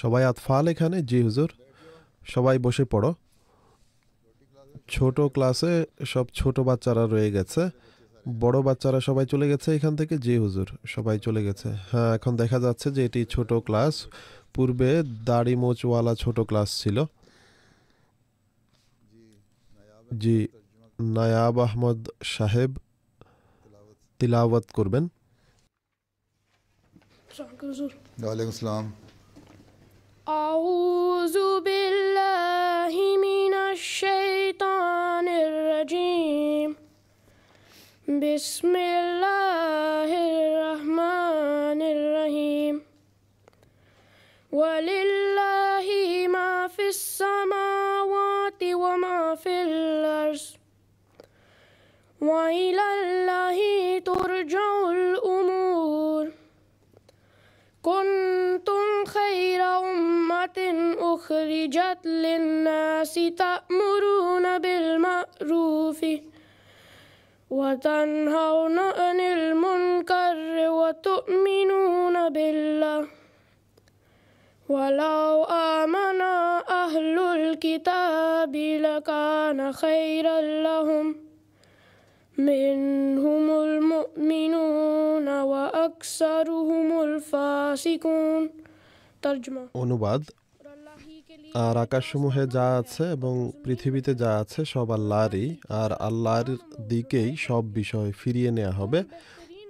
সবাই আতফাল এখানে? জি হুজুর। সবাই বসে পড়ো। ছোট ক্লাসে সব ছোট বাচ্চারা রয়ে গেছে, বড় বাচ্চারা সবাই চলে গেছে এখান থেকে। জি হুজুর, সবাই চলে গেছে। হ্যাঁ, এখন দেখা যাচ্ছে যে এটি ছোট ক্লাস। পূর্বে দাড়ি মোচওয়ালা ছোট ক্লাস ছিল। জি, নায়াব আহমদ সাহেব তিলাওয়াত করবেন। ওয়ালাইকুম আসসালাম। আউযু বিল্লাহি মিনাশ শাইতানির রাজীম। বিসমিল্লাহির রহমানির রহিম। ওয়ালিল্লাহি মা ফিস সামাওয়াতি ওয়া মা ফিল আরদ ওয়া ইলাল্লাহি তুরজাউল উমুর। কুনতুম খায়রা উম্মাতিন উখরিজাত লিন-নাসি তা'মুরুনা বিল মা'রুফি ওয়া তানহাউনা আনিল মুনকারি ওয়া তু'মিনুনা বিল্লাহ। ওয়ালাউ আমানা আহলুল কিতাবি লাকানা খায়রাল লাহুম মিনহুমুল মুমিনুনা ওয়া আকসারুহুমুল ফাসিকুন। তরজমা। অনুবাদ: আর আকাশসমূহে যা আছে এবং পৃথিবীতে যা আছে সব আল্লাহরই, আর আল্লাহর দিকেই সব বিষয় ফিরিয়ে নেওয়া হবে।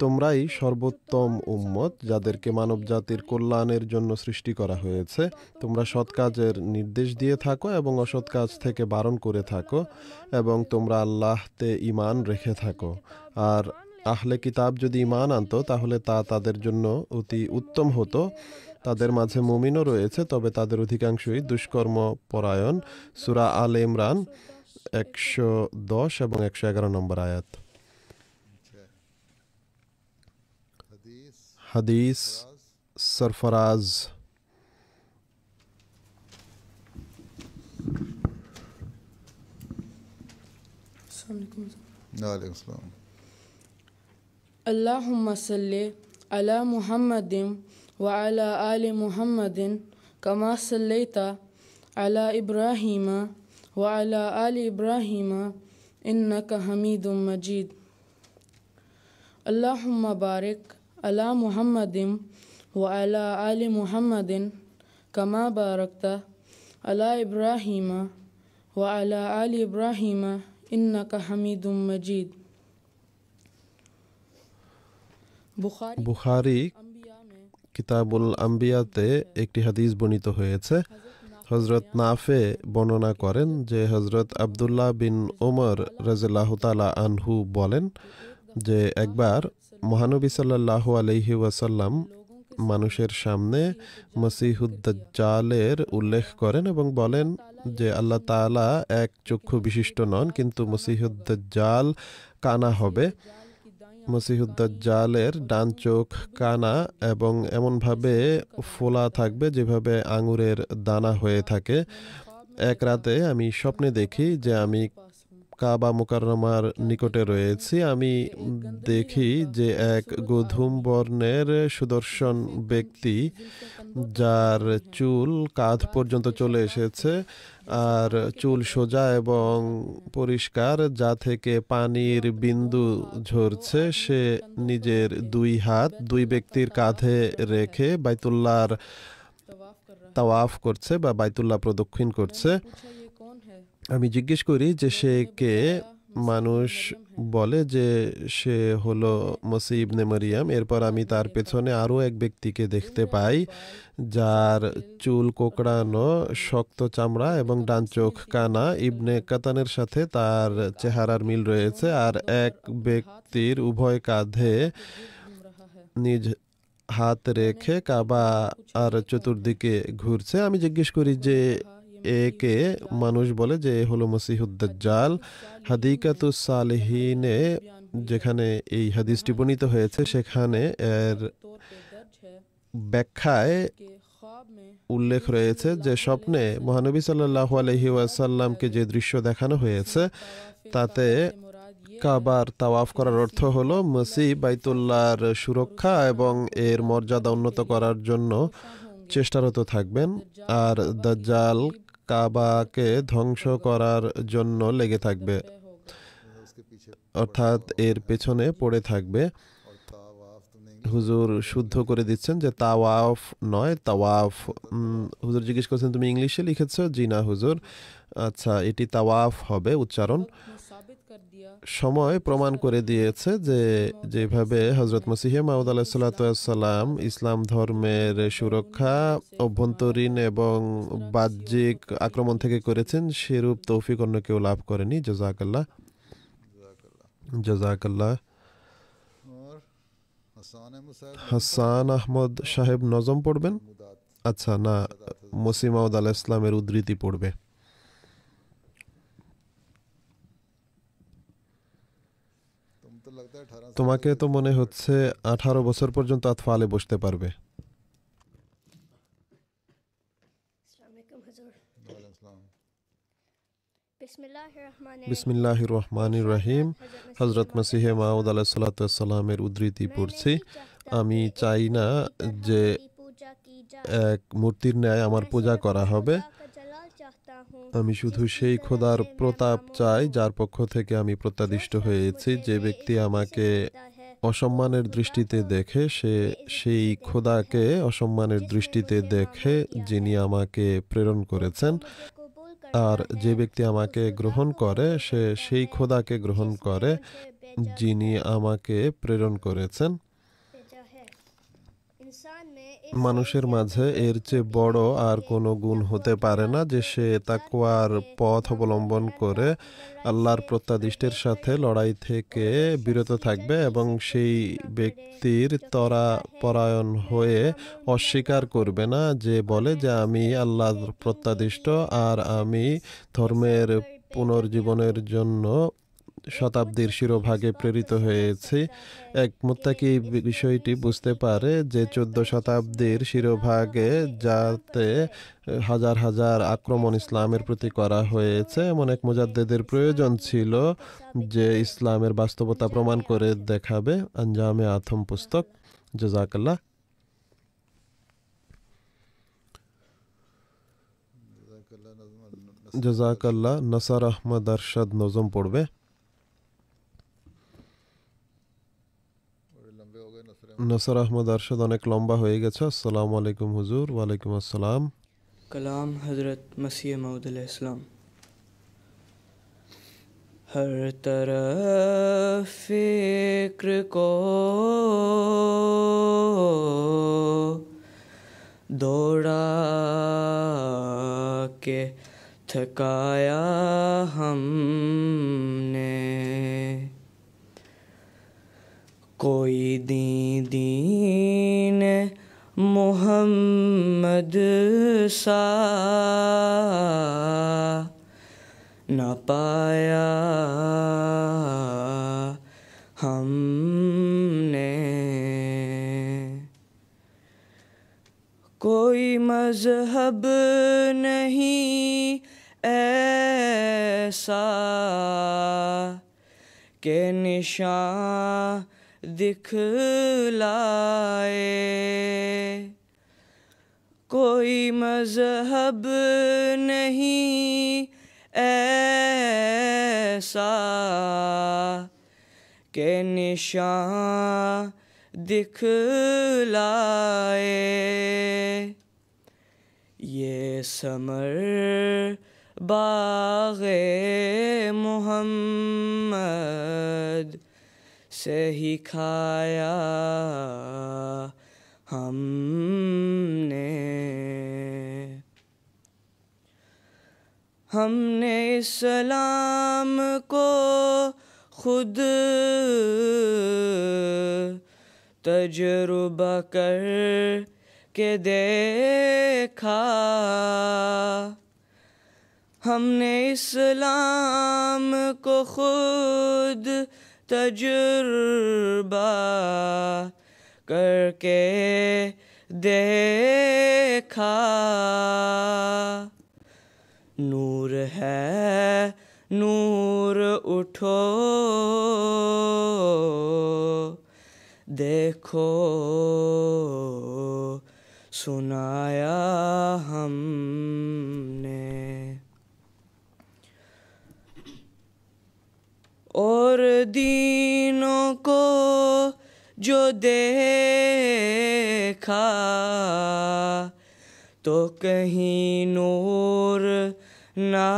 তোমরাই সর্বোত্তম উম্মত, যাদেরকে মানবজাতির কল্যাণের জন্য সৃষ্টি করা হয়েছে। তোমরা সৎ কাজের নির্দেশ দিয়ে থাকো এবং অসৎ কাজ থেকে বারণ করে থাকো, এবং তোমরা আল্লাহতে ঈমান রেখে থাকো। আর আহলে কিতাব যদি ঈমান আনতো তাহলে তা তাদের জন্য অতি উত্তম হতো। তাদের মাঝে মুমিনও রয়েছে, তবে তাদের অধিকাংশই দুষ্কর্ম পরায়ণ। সূরা আল ইমরান 110 এবং 111 নম্বর আয়াত। হাদিস সরফরাজ। ওয়ালাইকুম আসসালাম। আল্লাহুম্মা সাল্লি আলা মুহাম্মাদিন ওয়া আলা আলি মুহাম্মাদিন কামা সাল্লাইতা আলা ইব্রাহিমা ওয়া আলা আলি ইব্রাহিমা ইন্নাকা হামিদুম মাজিদ। আল্লাহুম্মা বারিক আলা মুহাম্মাদিন ওয়া আলা আলি মুহাম্মাদিন কামা বারাকতা আলা ইব্রাহিমা ওয়া আলা আলি ইব্রাহিমা ইন্নাকা হামিদুম মাজিদ। বুখারী কিতাবুল আম্বিয়াতে একটি হাদিস বর্ণিত হয়েছে। হযরত নাফে বর্ণনা করেন যে হযরত আব্দুল্লাহ বিন ওমর রাদিয়াল্লাহু তাআলা আনহু বলেন যে একবার মহানবী সাল্লাল্লাহু আলাইহি ওয়াসাল্লাম মানুষের সামনে মসিহুদ দাজ্জালের উল্লেখ করেন এবং বলেন যে আল্লাহ তাআলা এক চক্ষু বিশিষ্ট নন, কিন্তু মসিহুদ দাজ্জাল কানা হবে। মসিহুদ দাজ্জালের ডান চোখ কানা এবং এমনভাবে ফোলা থাকবে যেভাবে আঙুরের দানা হয়ে থাকে। এক রাতে আমি স্বপ্নে দেখি যে আমি কাবা মুকাররমার নিকটে রয়েছি। আমি দেখি যে এক গধূম বর্ণের সুদর্শন ব্যক্তি, যার চুল কাঁধ পর্যন্ত চলে এসেছে, আর চুল সোজা এবং পরিষ্কার, যা থেকে পানির বিন্দু ঝরছে, সে নিজের দুই হাত দুই ব্যক্তির কাঁধে রেখে বাইতুল্লাহর তাওয়াফ করছে বা বাইতুল্লাহ প্রদক্ষিণ করছে। আমি জিজ্ঞেস করি যে সে কে। মানুষ বলে যে সে হলো মসিহ ইবনে মারিয়াম। এরপর আমি তার পেছনে আরও এক ব্যক্তিকে দেখতে পাই, যার চুল কোঁকড়ানো, শক্ত চামড়া এবং ডান চোখ কানা। ইবনে কাতানের সাথে তার চেহারার মিল রয়েছে। আর এক ব্যক্তির উভয় কাঁধে নিজ হাত রেখে কাবা আর চতুর্দিকে ঘুরছে। আমি জিজ্ঞেস করি যে একে। মানুষ বলে যে এ হলো মসিহুদ দাজ্জাল। হাদিকাতুস সালিহিনে যেখানে এই হাদিসটি বর্ণিত হয়েছে, সেখানে এর ব্যাখ্যায় উল্লেখ রয়েছে যে স্বপ্নে মহানবী সাল্লাল্লাহু আলাইহি ওয়াসাল্লামকে যে দৃশ্য দেখানো হয়েছে, তাতে কাবার তাওয়াফ করার অর্থ হলো মসিহ বাইতুল্লাহর সুরক্ষা এবং এর মর্যাদা উন্নত করার জন্য চেষ্টারত থাকবেন, আর দাজ্জাল কাবাকে ধ্বংস করার জন্য লেগে থাকবে, उसके पीछे অর্থাৎ এর পেছনে পড়ে থাকবে। और तावाफ तुमने হুজুর শুদ্ধ করে দিচ্ছেন যে তাওয়াফ নয়, তাওয়াফ। হুজুর জিজ্ঞেস করছেন তুমি ইংলিশে লিখেছো? জি না হুজুর। আচ্ছা, এটি তাওয়াফ হবে উচ্চারণ। সময় প্রমাণ করে দিয়েছে যে যেভাবে হজরত মসিহ মাউদ আলাইসাল্লাম ইসলাম ধর্মের সুরক্ষা অভ্যন্তরীণ এবং বাহ্যিক আক্রমণ থেকে করেছেন, সেরূপ তৌফিক অন্য কেউ লাভ করেনি। জাযাকাল্লাহ, জাযাকাল্লাহ। और हसन अहमद साहब হাসান আহমদ সাহেব নজম পড়বেন। मुदात আচ্ছা, না, মসিহ মাউদ আলাইহিস সালামের উদ্ধৃতি পড়বে। तुम तो लगता है 18 তোমাকে তো মনে হচ্ছে 18 বছর পর্যন্ত আতফালে বসতে পারবে। अस्सलामुअलैकुम हुजूर। वालेकुम सलाम। বিসমিল্লাহির রহমানির রহিম। হজরত মসিহ মাউদ আলাইহিসসালামের উদ্ধৃতি পড়ছি। আমি চাই না যে এক মূর্তির ন্যায় আমার পূজা করা হবে। আমি শুধু সেই খোদার প্রতাপ চাই যার পক্ষ থেকে আমি প্রত্যাদিষ্ট হয়েছি। যে ব্যক্তি আমাকে অসম্মানের দৃষ্টিতে দেখে, সে সেই খোদাকে অসম্মানের দৃষ্টিতে দেখে যিনি আমাকে প্রেরণ করেছেন। আর যে ব্যক্তি আমাকে গ্রহণ করে, সে সেই খোদাকে গ্রহণ করে যিনি আমাকে প্রেরণ করেছেন। মানুষের মাঝে এর চেয়ে বড় আর কোনো গুণ হতে পারে না যে সে তাকওয়ার পথ অবলম্বন করে আল্লাহর প্রত্যাদিষ্টের সাথে লড়াই থেকে বিরত থাকবে এবং সেই ব্যক্তির পরায়ণ হয়ে অস্বীকার করবে না, যে বলে যে আমি আল্লাহর প্রত্যাদিষ্ট আর আমি ধর্মের পুনর্জীবনের জন্য শতাব্দীর শিরোভাগে প্রেরিত হয়েছি। এক মুত্তাকি বিষয়টি বুঝতে পারে যে 14 শতাব্দীর শিরোভাগে যাতে হাজার হাজার আক্রমণ ইসলামের প্রতি করা হয়েছে, এমন এক মুজাদ্দেদের প্রয়োজন ছিল যে ইসলামের বাস্তবতা প্রমাণ করে দেখাবে। আঞ্জামে আথম পুস্তক। জাযাকাল্লাহ। জাযাকাল্লাহ। নাসার আহমদ আরশাদ নজম পড়বে। बड़े लंबे हो गए नसर নাসার আহমদ আরশাদ অনেক লম্বা হয়ে গেছে। আসসালামু আলাইকুম হুজুর। ওয়ালাইকুম আসসালাম। कलाम हज़रत मसीह मऊद अलैहिस्सलाम। हर तरफ फ़िक्र को दौड़ा के थकाया हमने, कोई दीन मोहम्मद सा न पाया हमने, कोई मज़हब नहीं ऐसा के निशान दिखलाए, कोई मज़हब नहीं ऐसा के निशान दिखलाए। ये समर बाग़े मोहम्मद से ही खाया हमने इस्लाम को खुद तजुर्बा कर के देखा, हमने इस्लाम को खुद तजुर्बा करके देखा। नूर है नूर उठो देखो सुनाया हमने। और दीनों को जो देखा तो कहीं नूर ना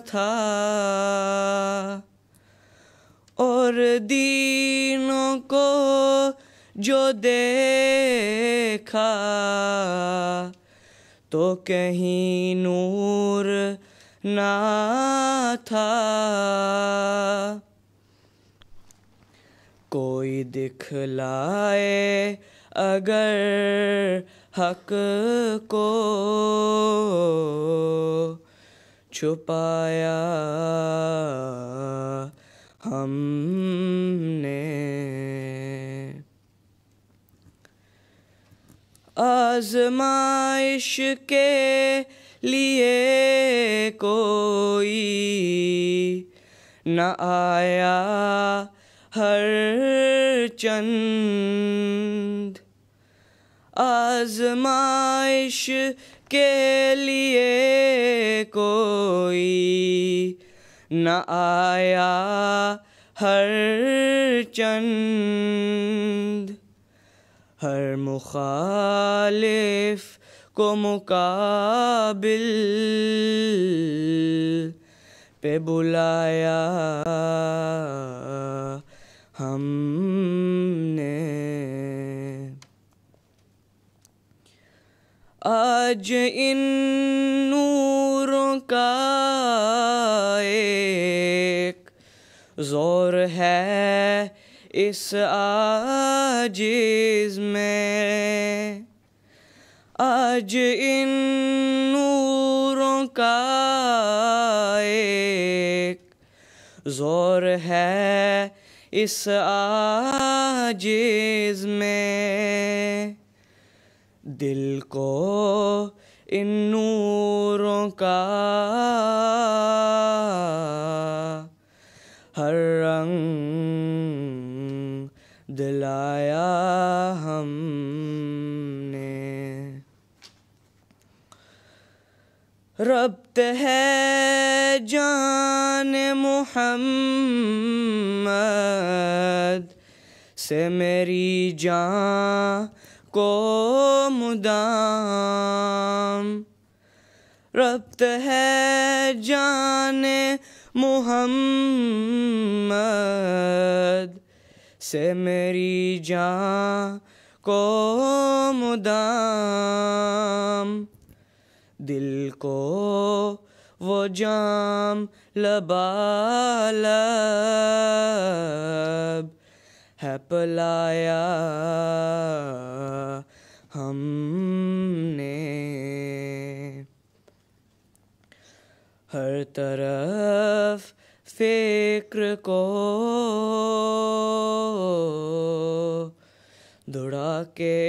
था। और दीनों को जो देखा तो कहीं नूर ना था। कोई दिखलाए अगर हक को छुपाया हमने। आज़माइश के लिए कोई न आया हर चंद। आज़माइश के लिए कोई न आया हर चंद। हर मुखालिफ को मुकाबिल पे बुलाया हमने। आज इन नूरों का एक जोर है इस आजिज़ में। आज इन नूरों का एक जोर है इस आजिज़ में। दिल को इन नूरों का हर रंग दिलाया हमने। रब्त है जान मुहम्मद से मेरी जान को मुदाम। रब्त है जान मुहम्मद से मेरी जान को मुदाम। दिल को वो जाम लबालब है पिलाया हमने। हर तरफ फिक्र को दौड़ा के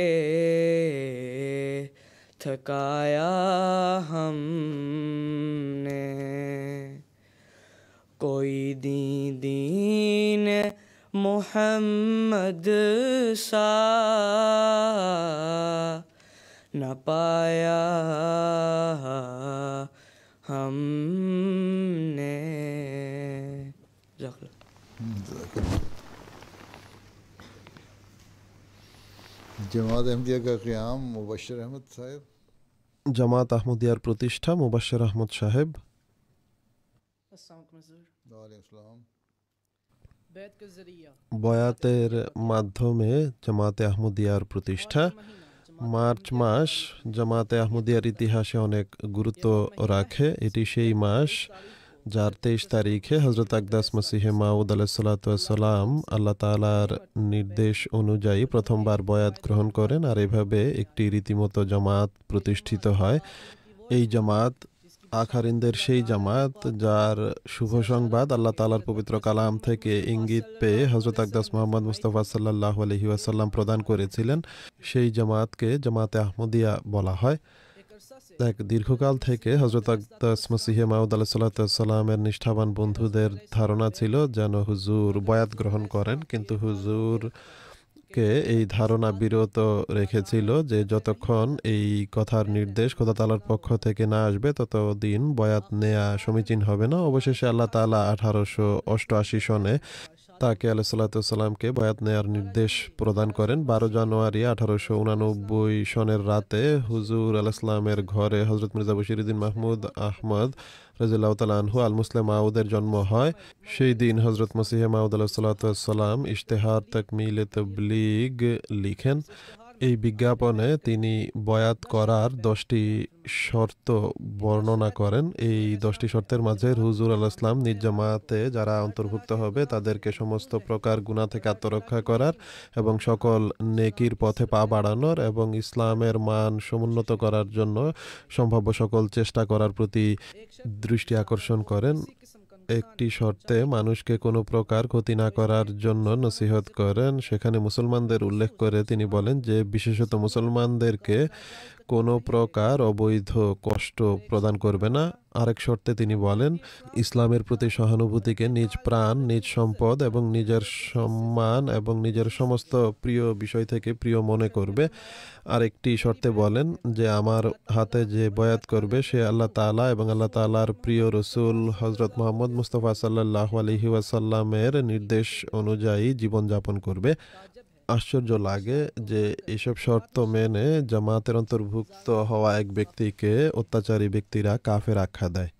थकाया हमने। कोई दीन मोहम्मद सा न पाया हमने। जमात अहमदिया का क़याम मुबश्शिर अहमद साहब। জামাত আহমদিয়ার প্রতিষ্ঠা মুবাশ্শির আহমদ সাহেব। বয়াতের মাধ্যমে জামাতে আহমদিয়ার প্রতিষ্ঠা। মার্চ মাস জামাতে আহমদিয়ার ইতিহাসে অনেক গুরুত্ব রাখে। এটি সেই মাস যার 23 তারিখে হজরত আকদাস মসিহে মাউদ আলাইহিসসালাম আল্লাহ তাআলার নির্দেশ অনুযায়ী প্রথমবার বয়াত গ্রহণ করেন, আর এভাবে একটি রীতিমতো জামাত প্রতিষ্ঠিত হয়। এই জামাত আখারিনদের সেই জামাত যার শুভ সংবাদ আল্লাহ তাআলার পবিত্র কালাম থেকে ইঙ্গিত পেয়ে হজরত আকদাস মুহাম্মদ মুস্তাফা সাল্লাল্লাহু আলাইহি ওয়াসাল্লাম প্রদান করেছিলেন। সেই জামাতকে জামাতে আহমদিয়া বলা হয়। এক দীর্ঘকাল থেকে হজরত আকদাস মসিহে মাউদ আলাইহিসসালামের নিষ্ঠাবান বন্ধুদের ধারণা ছিল যেন হুজুর বয়াত গ্রহণ করেন, কিন্তু হুজুর কে এই ধারণা বিরত রেখেছিল যে যতক্ষণ এই কথার নির্দেশ খোদা তাআলার পক্ষ থেকে না আসবে ততদিন বয়াত নেয়া সমীচীন হবে না। অবশেষে আল্লাহ তাআলা 1888 সনে তাকে আলাইহিসসালাতুওয়াসসালামকে বয়াত নেয়ার নির্দেশ প্রদান করেন। 12 জানুয়ারি 1889 সনের রাতে হুজুর আলাইহিসসালামের ঘরে হযরত মির্জা বশিরউদ্দিন মাহমুদ আহমদ রাদিয়াল্লাহু তাআলা আনহু আল মুসলিম মাউদের জন্ম হয়। সেই দিন হযরত মসিহে মাউদ আলাইহিসসালাম ইশতেহার তাকমিলে তাবলীগ লিখেন। এই বিজ্ঞাপনে তিনি বয়াত করার 10টি শর্ত বর্ণনা করেন। এই 10টি শর্তের মাঝে হুজুর আলাইহিস সালাম নিজ জামাতে যারা অন্তর্ভুক্ত হবে তাদেরকে সমস্ত প্রকার গুনাহ থেকে আত্মরক্ষা করার এবং সকল নেকির পথে পা বাড়ানোর এবং ইসলামের মান সমুন্নত করার জন্য সম্ভাব্য সকল চেষ্টা করার প্রতি দৃষ্টি আকর্ষণ করেন। একটি শর্তে মানুষকে কোনো প্রকার ক্ষতি না করার জন্য নসিহত করেন। সেখানে মুসলমানদের উল্লেখ করে তিনি বলেন যে বিশেষত মুসলমানদেরকে কোনো প্রকার অবৈধ কষ্ট প্রদান করবে না। আরেক শর্তে তিনি বলেন ইসলামের প্রতি সহানুভূতিকে নিজ প্রাণ, নিজ সম্পদ এবং নিজের সম্মান এবং নিজের সমস্ত প্রিয় বিষয় থেকে প্রিয় মনে করবে। আরেকটি শর্তে বলেন যে আমার হাতে যে বয়াত করবে সে আল্লাহ তাআলা এবং আল্লাহ তাআলার প্রিয় রসুল হযরত মুহাম্মদ মুস্তাফা সাল্লাল্লাহু আলাইহি ওয়াসাল্লামের নির্দেশ অনুযায়ী জীবনযাপন করবে। আশ্চর্য লাগে যে এসব শর্ত মেনে জামাতের অন্তর্ভুক্ত হওয়া এক ব্যক্তিকে অত্যাচারী ব্যক্তিরা কাফের আখ্যা দেয়।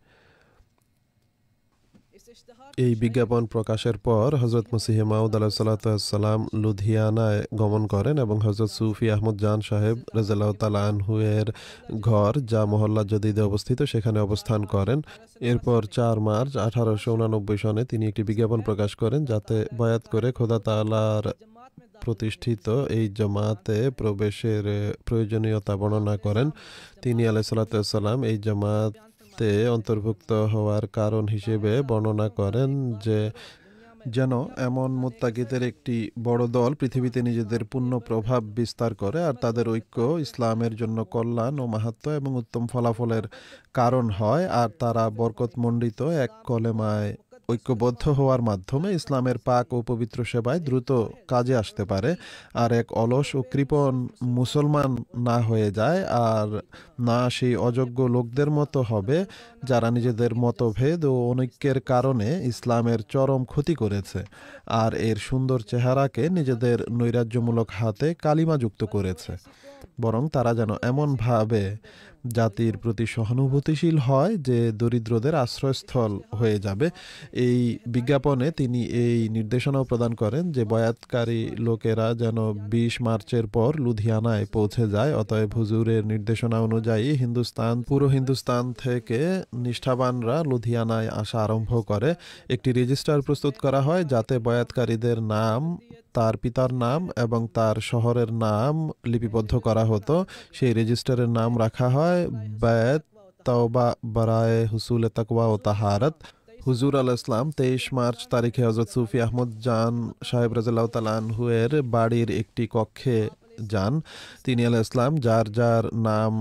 এই বিজ্ঞাপন প্রকাশের পর হযরত মসিহে মাউদ আলাইহিসসালাম লুধিয়ানায় গমন করেন এবং হযরত সুফি আহমদ জান সাহেব রাদিয়াল্লাহু তাআলা আনহু এর ঘর যা মহল্লা জদিদে অবস্থিত সেখানে অবস্থান করেন। এরপর 4 মার্চ 1889 সনে তিনি একটি বিজ্ঞাপন প্রকাশ করেন যাতে বয়াত করে খোদা তাআলার প্রতিষ্ঠিত এই জামাতে প্রবেশের প্রয়োজনীয়তা বর্ণনা করেন। তিনি আলাইহিসসালাম এই জামাতে অন্তর্ভুক্ত হওয়ার কারণ হিসেবে বর্ণনা করেন যে যেন এমন মুত্তাকিদের একটি বড় দল পৃথিবীতে নিজেদের পূর্ণ প্রভাব বিস্তার করে আর তাদের ঐক্য ইসলামের জন্য কল্যাণ ও মাহাত্ম্য এবং উত্তম ফলাফলের কারণ হয় আর তারা বরকতমণ্ডিত এক কলেমায় ঐক্যবদ্ধ হওয়ার মাধ্যমে ইসলামের পাক ও পবিত্র সেবায় দ্রুত কাজে আসতে পারে আর এক অলস ও কৃপণ মুসলমান না হয়ে যায় আর না সেই অযোগ্য লোকদের মতো হবে যারা নিজেদের মতভেদ ও অনৈক্যের কারণে ইসলামের চরম ক্ষতি করেছে আর এর সুন্দর চেহারাকে নিজেদের নৈরাজ্যমূলক হাতে কালিমা যুক্ত করেছে। বরং তারা যেন এমনভাবে জাতির প্রতি সহানুভূতিশীল হয় যে দরিদ্রদের আশ্রয়স্থল হয়ে যাবে। এই বিজ্ঞাপনে তিনি এই নির্দেশনাও প্রদান করেন যে বয়াতকারী লোকেরা যেন 20 মার্চের পর লুধিয়ানায় পৌঁছে যায়। অতএব হুজুরের নির্দেশনা অনুযায়ী পুরো হিন্দুস্তান থেকে নিষ্ঠাবানরা লুধিয়ানায় আসা আরম্ভ করে। একটি রেজিস্টার প্রস্তুত করা হয় যাতে বয়াতকারীদের নাম, তার পিতার নাম এবং তার শহরের নাম লিপিবদ্ধ করা হতো। সেই রেজিস্টারের নাম রাখা হয় বায়াত তাওবা বারায়ে হুসুল তাকওয়া ও তাহারাত। হুজুর আলাইহিস সালাম 23 মার্চ তারিখে হযরত সুফি আহমদ জান সাহেব রাদিয়াল্লাহু তাআলা আনহু এর বাড়ির একটি কক্ষে যান। তিনি আলাইহিস সালাম যার যার নাম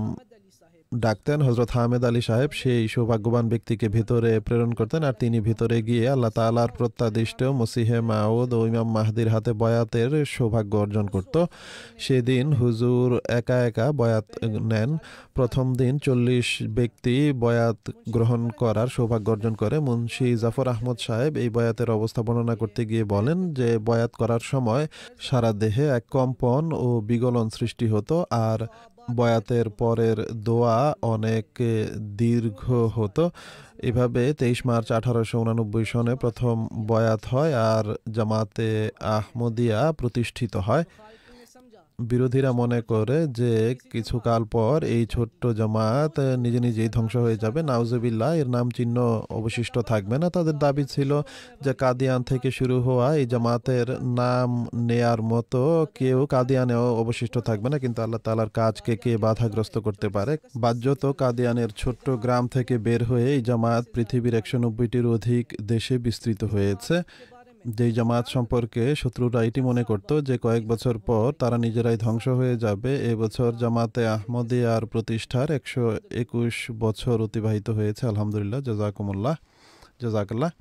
ডাকতেন হযরত হামেদ আলী সাহেব সেই সৌভাগ্যবান ব্যক্তিকে ভেতরে প্রেরণ করতেন আর তিনি ভেতরে গিয়ে আল্লাহ তাআলার প্রত্যাদিষ্ট মসিহে মাউদ ও ইমাম মাহদির হাতে বয়াতের সৌভাগ্য অর্জন করত। সেদিন হুজুর একা একা বয়াত নেন। প্রথম দিন 40 ব্যক্তি বয়াত গ্রহণ করার সৌভাগ্য অর্জন করে। মুন্সি জাফর আহমদ সাহেব এই বয়াতের অবস্থা বর্ণনা করতে গিয়ে বলেন যে বয়াত করার সময় সারা দেহে এক কম্পন ও বিগলন সৃষ্টি হতো আর বয়াতের পরের দোয়া অনেক দীর্ঘ হতো। এভাবে 23 মার্চ 1889 সনে প্রথম বয়াত হয় আর জামাতে আহমদিয়া প্রতিষ্ঠিত হয়। বিরোধীরা মনে করে যে কিছুকাল পর এই ছোট্ট জামাত নিজে নিজেই ধ্বংস হয়ে যাবে, নাউজুবিল্লাহ, এর নাম চিহ্ন অবশিষ্ট থাকবে না। তাদের দাবি ছিল যে কাদিয়ান থেকে শুরু হওয়া এই জামাতের নাম নেয়ার মতো কেউ কাদিয়ানেও অবশিষ্ট থাকবে না, কিন্তু আল্লাহ তাআলার কাজকে কে বাধাগ্রস্ত করতে পারে। বাহ্যত কাদিয়ানের ছোট্ট গ্রাম থেকে বের হয়ে এই জামাত পৃথিবীর 190টির অধিক দেশে বিস্তৃত হয়েছে। যেই জামাত সম্পর্কে শত্রুরা এটি মনে করত যে কয়েক বছর পর তারা নিজেরাই ধ্বংস হয়ে যাবে। এবছর জামাতে আহমদিয়ার প্রতিষ্ঠার 121 বছর অতিবাহিত হয়েছে। আলহামদুলিল্লাহ, জাযাকাল্লাহ।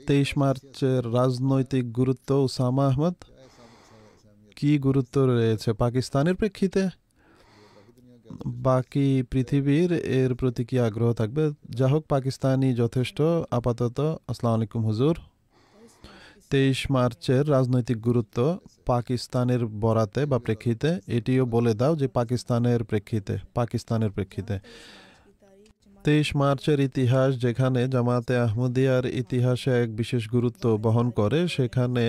23 মার্চের রাজনৈতিক গুরুত্ব। উসামা আহমদ কি গুরুত্ব রয়েছে পাকিস্তানের প্রেক্ষিতে, বাকি পৃথিবীর এর প্রতি কি আগ্রহ থাকবে? যা হোক, পাকিস্তানি যথেষ্ট আপাতত। আসসালামু আলাইকুম হুজুর। 23 মার্চের রাজনৈতিক গুরুত্ব পাকিস্তানের বরাতে বা প্রেক্ষিতে এটিও বলে দাও যে পাকিস্তানের প্রেক্ষিতে 23 মার্চের ইতিহাস যেখানে জামাতে আহমদিয়ার ইতিহাসে এক বিশেষ গুরুত্ব বহন করে, সেখানে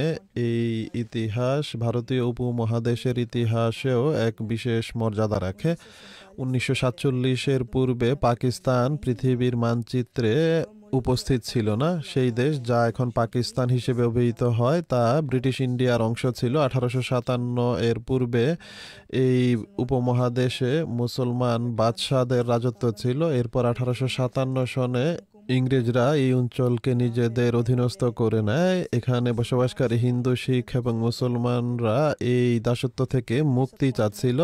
এই ইতিহাস ভারতীয় উপমহাদেশের ইতিহাসেও এক বিশেষ মর্যাদা রাখে। 1947-এর পূর্বে পাকিস্তান পৃথিবীর মানচিত্রে উপস্থিত ছিল না। সেই দেশ যা এখন পাকিস্তান হিসেবে অভিহিত হয় তা ব্রিটিশ ইন্ডিয়ার অংশ ছিল। 1857 এর পূর্বে এই উপমহাদেশে মুসলমান বাদশাহদের রাজত্ব ছিল। এরপর 1857 সনে ইংরেজরা এই অঞ্চলকে নিজেদের অধীনস্থ করে নেয়। এখানে বসবাসকারী হিন্দু, শিখ এবং মুসলমানরা এই দাসত্ব থেকে মুক্তি চাচ্ছিল।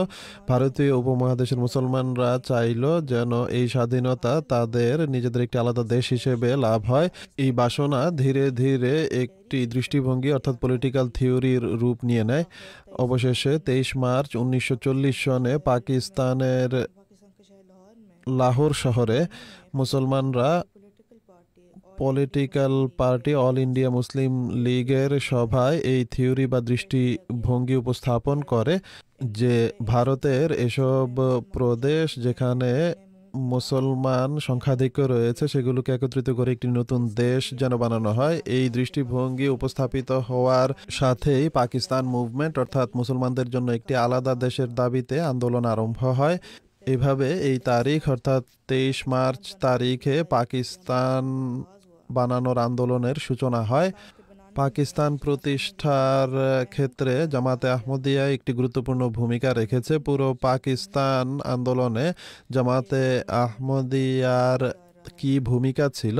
ভারতীয় উপমহাদেশের মুসলমানরা চাইল যেন এই স্বাধীনতা তাদের নিজেদের একটি আলাদা দেশ হিসেবে লাভ হয়। এই বাসনা ধীরে ধীরে একটি দৃষ্টিভঙ্গি অর্থাৎ পলিটিক্যাল থিওরির রূপ নিয়ে নেয়। অবশেষে 23 মার্চ 1940 সনে পাকিস্তানের লাহোর শহরে মুসলমানরা political party all India Muslim লীগের সভায় এই থিওরি বা দৃষ্টিভঙ্গি উপস্থাপন করে যে ভারতের এসব প্রদেশ যেখানে মুসলমান সংখ্যাধিক্য রয়েছে সেগুলোকে একত্রিত করে একটি নতুন দেশ যেন বানানো হয়। এই দৃষ্টিভঙ্গি উপস্থাপিত হওয়ার সাথেই পাকিস্তান মুভমেন্ট অর্থাৎ মুসলমানদের জন্য একটি আলাদা দেশের দাবিতে আন্দোলন আরম্ভ হয়। এভাবে এই তারিখ অর্থাৎ 23 মার্চ তারিখে পাকিস্তান বানানোর আন্দোলনের সূচনা হয়। পাকিস্তান প্রতিষ্ঠার ক্ষেত্রে জামাতে আহমদিয়া একটি গুরুত্বপূর্ণ ভূমিকা রেখেছে। পুরো পাকিস্তান আন্দোলনে জামাতে আহমদিয়ার কি ভূমিকা ছিল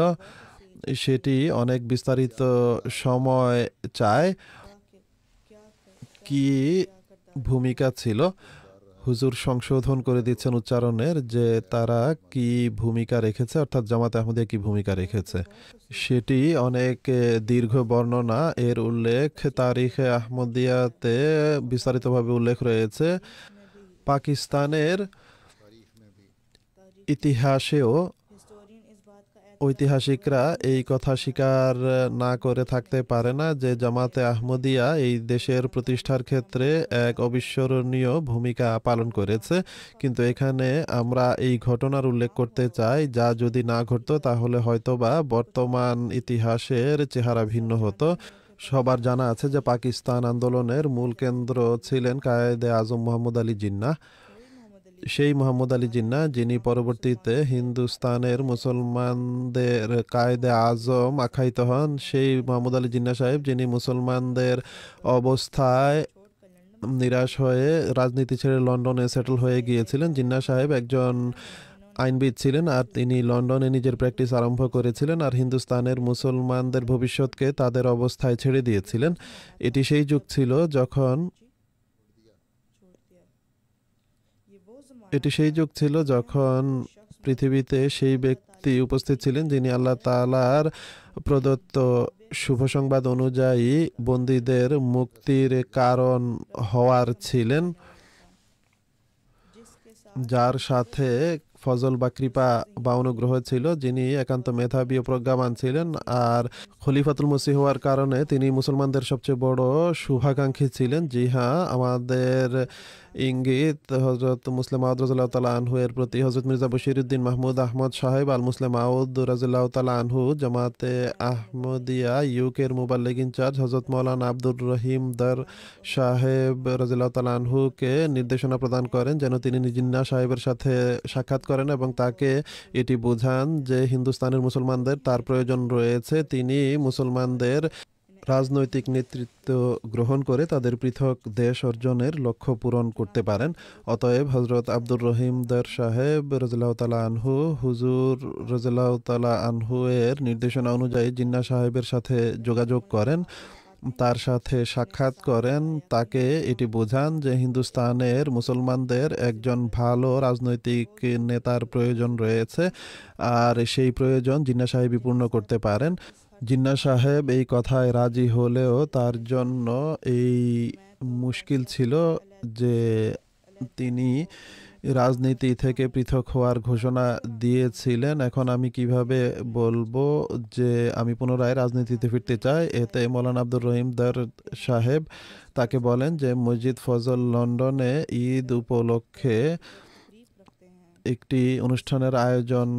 সেটি অনেক বিস্তারিত সময় চায়। কি ভূমিকা ছিল? হুজুর সংশোধন করে দিচ্ছেন উচ্চারণের যে তারা কি ভূমিকা রেখেছে অর্থাৎ জামাতে আহমদিয়া কি ভূমিকা রেখেছে সেটি অনেক দীর্ঘ বর্ণনা। এর উল্লেখ তারিখে আহমদিয়াতে বিস্তারিতভাবে উল্লেখ রয়েছে। পাকিস্তানের ইতিহাসেও ঐতিহাসিকরা এই কথা স্বীকার না করে থাকতে পারে না যে জামাতে আহমদিয়া এই দেশের প্রতিষ্ঠার ক্ষেত্রে এক অবিস্মরণীয় ভূমিকা পালন করেছে। কিন্তু এখানে আমরা এই ঘটনার উল্লেখ করতে চাই যা যদি না ঘটতো তাহলে হয়তোবা বর্তমান ইতিহাসের চেহারা ভিন্ন হতো। সবার জানা আছে যে পাকিস্তান আন্দোলনের মূল কেন্দ্র ছিলেন কায়েদে আজম মোহাম্মদ আলী জিন্নাহ। সেই মোহাম্মদ আলী জিন্নাহ যিনি পরবর্তীতে হিন্দুস্তানের মুসলমানদের কায়েদে আজম আখ্যায়িত হন। সেই মোহাম্মদ আলী জিন্নাহ সাহেব যিনি মুসলমানদের অবস্থায় নিরাশ হয়ে রাজনীতি ছেড়ে লন্ডনে সেটেল হয়ে গিয়েছিলেন। জিন্নাহ সাহেব একজন আইনবিদ ছিলেন আর তিনি লন্ডনে নিজের প্র্যাকটিস আরম্ভ করেছিলেন আর হিন্দুস্তানের মুসলমানদের ভবিষ্যৎকে তাদের অবস্থায় ছেড়ে দিয়েছিলেন। এটি সেই যুগ ছিল যখন পৃথিবীতে সেই ব্যক্তি উপস্থিত ছিলেন যিনি আল্লাহ তাআলার প্রদত্ত শুভ সংবাদ অনুযায়ী বন্দীদের মুক্তির কারণ হওয়ার ছিলেন, যার সাথে ফজল বা কৃপা বা অনুগ্রহ ছিল, যিনি একান্ত মেধাবী ও প্রজ্ঞাবান ছিলেন আর খলিফাতুল মসিহ হওয়ার কারণে তিনি মুসলমানদের সবচেয়ে বড় শুভাকাঙ্ক্ষী ছিলেন। জি হ্যাঁ, আমাদের ইঙ্গিত হজরত মুসলিম আউদ রাদিয়াল্লাহু তাআলা আনহু এর প্রতি। হজরত মির্জা বশিরউদ্দিন মাহমুদ আহমদ সাহেব আল মুসলিম আউদ রাদিয়াল্লাহু তাআলা আনহু জামাতে আহমদিয়া ইউকের মুবাল্লিগ ইনচার্জ হজরত মাওলানা আব্দুর রহিম দর সাহেব রাদিয়াল্লাহু তাআলা আনহুকে নির্দেশনা প্রদান করেন যেন তিনি জিন্নাহ সাহেবের সাথে সাক্ষাৎ করেন এবং তাকে এটি বোঝান যে হিন্দুস্তানের মুসলমানদের তার প্রয়োজন রয়েছে। তিনি মুসলমানদের রাজনৈতিক নেতৃত্ব গ্রহণ করে তাদের পৃথক দেশ অর্জনের লক্ষ্য পূরণ করতে পারেন। অতএব হজরত আব্দুর রহিম দর সাহেব রাদিয়াল্লাহু তাআলা আনহু হুজুর রাদিয়াল্লাহু তাআলা আনহু এর নির্দেশনা অনুযায়ী জিন্নাহ সাহেবের সাথে যোগাযোগ করেন, তার সাথে সাক্ষাৎ করেন, তাকে এটি বোঝান যে হিন্দুস্তানের মুসলমানদের একজন ভালো রাজনৈতিক নেতার প্রয়োজন রয়েছে আর সেই প্রয়োজন জিন্নাহ সাহেবই পূর্ণ করতে পারেন। জিন্নাহ সাহেব এই কথায় রাজি হলেও তার জন্য এই মুশকিল ছিল যে তিনি রাজনীতি থেকে পৃথক হওয়ার ঘোষণা দিয়েছিলেন। এখন আমি কিভাবে বলবো যে আমি পুনরায় রাজনীতিতে ফিরতে চাই? এতে মৌলানা আব্দুর রহিম দর সাহেব তাকে বলেন যে মসজিদ ফজল লন্ডনে ঈদ উপলক্ষে একটি অনুষ্ঠানের আয়োজন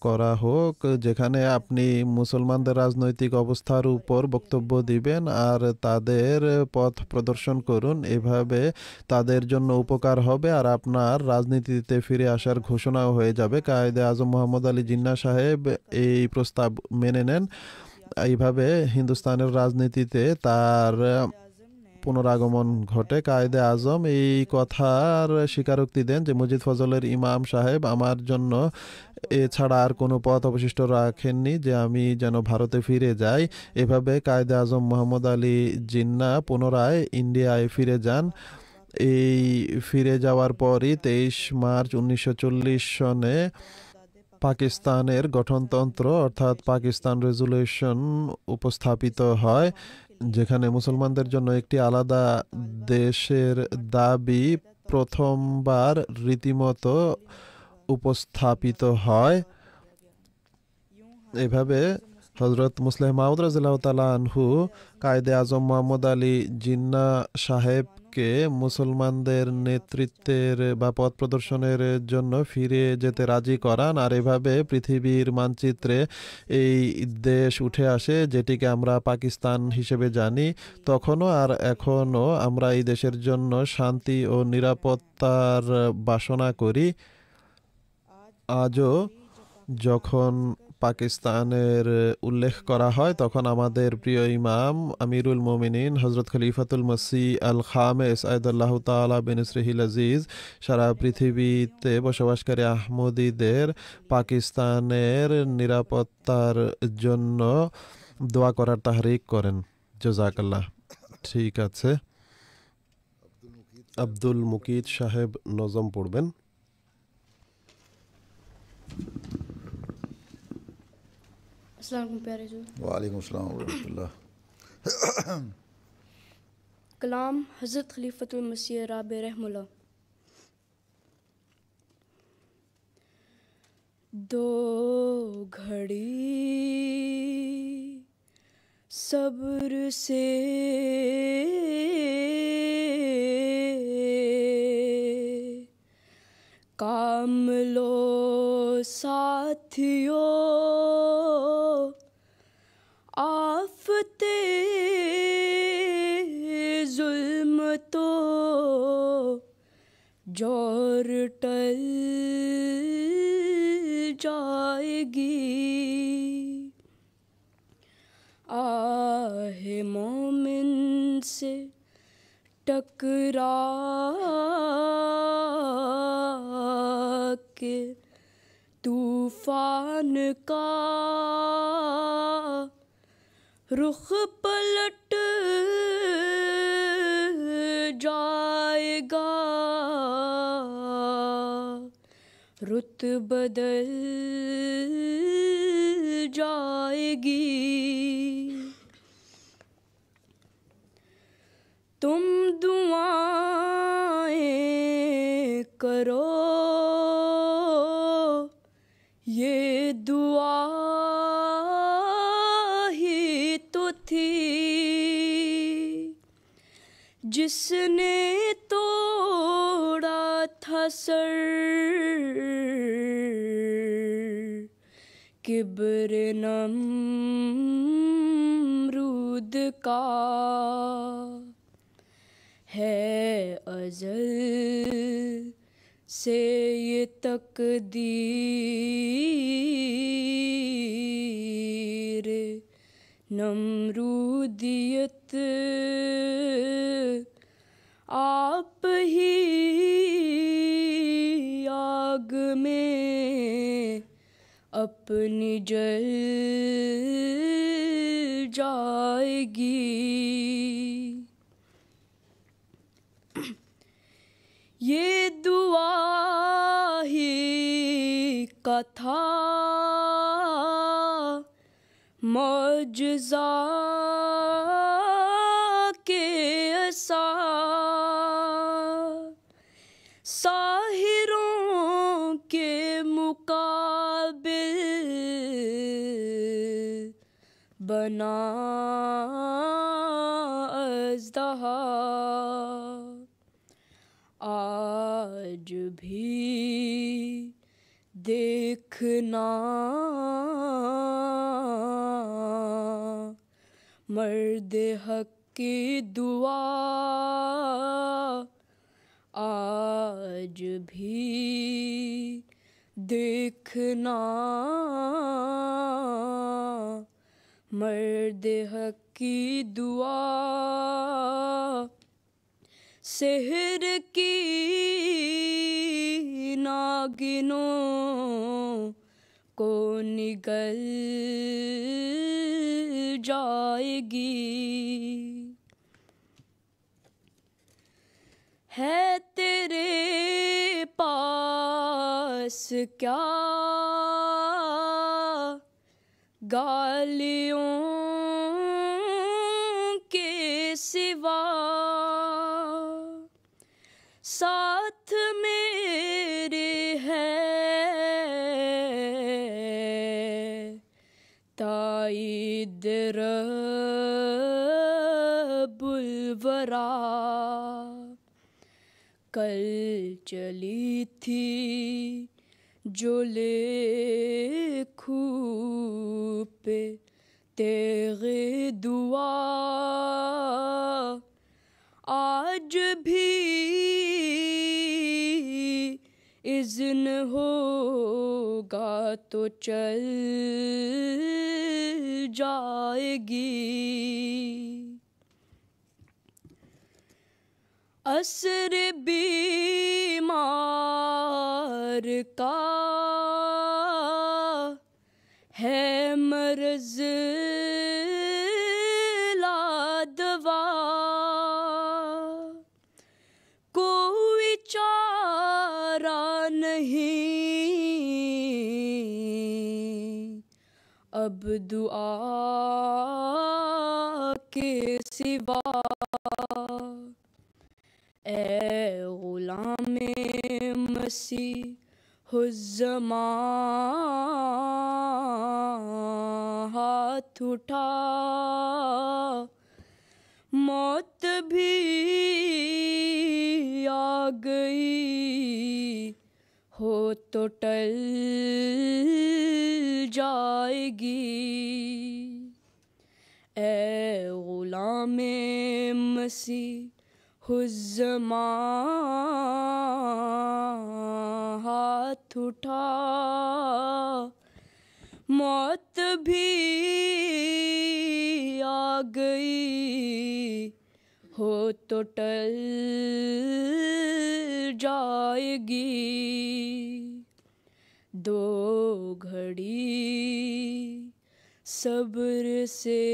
করা হোক, যেখানে আপনি মুসলমানদের রাজনৈতিক অবস্থার উপর বক্তব্য দিবেন আর তাদের পথ প্রদর্শন করুন। এভাবে তাদের জন্য উপকার হবে আর আপনার রাজনীতিতে ফিরে আসার ঘোষণাও হয়ে যাবে। কায়েদে আজম মোহাম্মদ আলী জিন্নাহ সাহেব এই প্রস্তাব মেনে নেন। এইভাবে হিন্দুস্তানের রাজনীতিতে তার পুনরাগমন ঘটে। কায়েদে আজম এই কথার স্বীকারোক্তি দেন যে মসজিদ ফজলের ইমাম সাহেব আমার জন্য এছাড়া আর কোনো পথ অবশিষ্ট রাখেননি যে আমি যেন ভারতে ফিরে যাই। এভাবে কায়েদে আজম মোহাম্মদ আলী জিন্নাহ পুনরায় ইন্ডিয়ায় ফিরে যান। এই ফিরে যাওয়ার পরই 23 মার্চ 1940 সনে পাকিস্তানের গঠনতন্ত্র অর্থাৎ পাকিস্তান রেজুলেশন উপস্থাপিত হয়, যেখানে মুসলমানদের জন্য একটি আলাদা দেশের দাবি প্রথমবার রীতিমতো উপস্থাপিত হয়। এভাবে হজরত মুসলিম মাউদ রাদিয়াল্লাহু তাআলা আনহু কায়েদে আজম মোহাম্মদ আলী জিন্নাহ সাহেবকে মুসলমানদের নেতৃত্বের বা পথ প্রদর্শনের জন্য ফিরে যেতে রাজি করান। আর এভাবে পৃথিবীর মানচিত্রে এই দেশ উঠে আসে যেটিকে আমরা পাকিস্তান হিসেবে জানি। তখনও আর এখনও আমরা এই দেশের জন্য শান্তি ও নিরাপত্তার বাসনা করি। আজও যখন পাকিস্তানের উল্লেখ করা হয় তখন আমাদের প্রিয় ইমাম আমিরুল মোমিনিন হজরত খলিফাতুল মসিহ আল খামেস আয়দাল্লাহু তাআলা বিনসরিহিল আজিজ সারা পৃথিবীতে বসবাসকারী আহমদীদের পাকিস্তানের নিরাপত্তার জন্য দোয়া করার তাহরিক করেন। জাযাকাল্লাহ। ঠিক আছে, আব্দুল মুকিত সাহেব নজম পড়বেন। अस्सलाम वालेकुम प्यारे जो वालेकुम अस्सलाम वरहमतुल्लाह। कलाम हज़रत खलीफतुल मसीह राब रहमुल्लाह। दो घड़ी सब्र से काम लो साथियों, आफते जुल्म तो जोर टल जाएगी। आहे मोमिन से टकरा के तूफान का रुख पलट जाएगा। रुत बदल जाएगी। तुम दुआएं करो, ये दुआ ही तो थी जिसने तोड़ा था सर किब्र नमरूद का। है अज़ल से ये तकदीर नमरूदियत आप ही आग में अपनी जल जाएगी। ये दुआ ही का था मौजज़ा के असा ना अज़दहा आज भी देखना मर्द हक की दुआ आज भी देखना मर्द हक की दुआ सेहर की नागिनों को निगल जाएगी है तेरे पास क्या गालियों के सिवा साथ मेरे है ताईद रब्बुल वरा कल चली थी जो ले खूब पे तेरे दुआ आज भी इज़्न होगा तो चल जाएगी असर बीमार का है मर्ज़ ला दवा कोई चारा नहीं अब दुआ के सिवा ए ग़ुलाम मसीहुज़्ज़मां हाथ उठा मौत भी आ गई हो तो टल जाएगी ए ग़ुलाम मसीहुज़्ज़मां हाथ उठा मौत भी आ गई हो तो टल जाएगी दो घड़ी सब्र से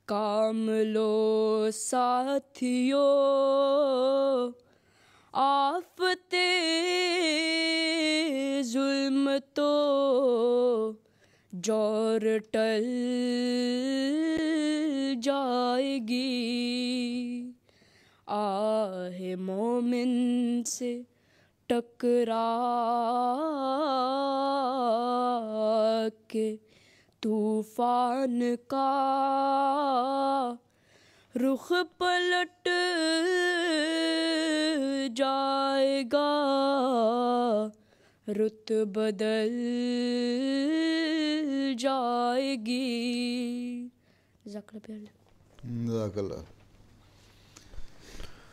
काम लो साथियों आफते जुल्म तो जौर टल जाएगी आहे मोमिन से टकरा के तूफान का रुख पलट जाएगा रुत बदल जाएगी জাযাকাল্লাহ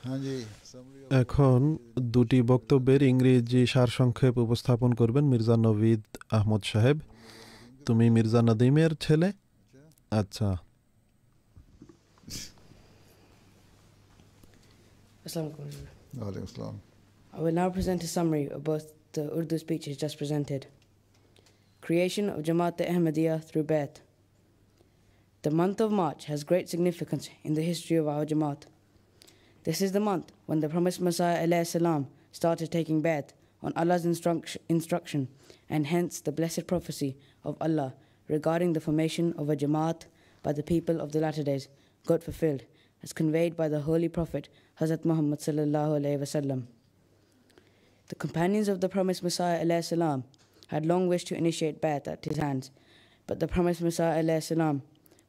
হ্যাঁ জি এখন দুটি বক্তব্যের ইংরেজি সারসংক্ষেপ উপস্থাপন করবেন মির্জা নভীদ আহমদ সাহেব। তুমি মির্জা নাদিমের ছেলে? আচ্ছা। ওয়ালাইকুম আসসালাম। I will now present a summary of both the Urdu speeches just presented. Creation of Jamaat Ahmadiyya through Bai'at. The month of March has great significance in the history of our Jamaat. This is the month when the promised Messiah alayhi salam started taking Bai'at on Allah's instruction, and hence the blessed prophecy of Allah regarding the formation of a Jamaat by the people of the latter days got fulfilled, as conveyed by the Holy Prophet Hazrat Muhammad sallallahu alaihi wasallam. The companions of the promised Messiah alayhi salam had long wished to initiate Bai'at at his hands, but the promised Messiah alayhi salam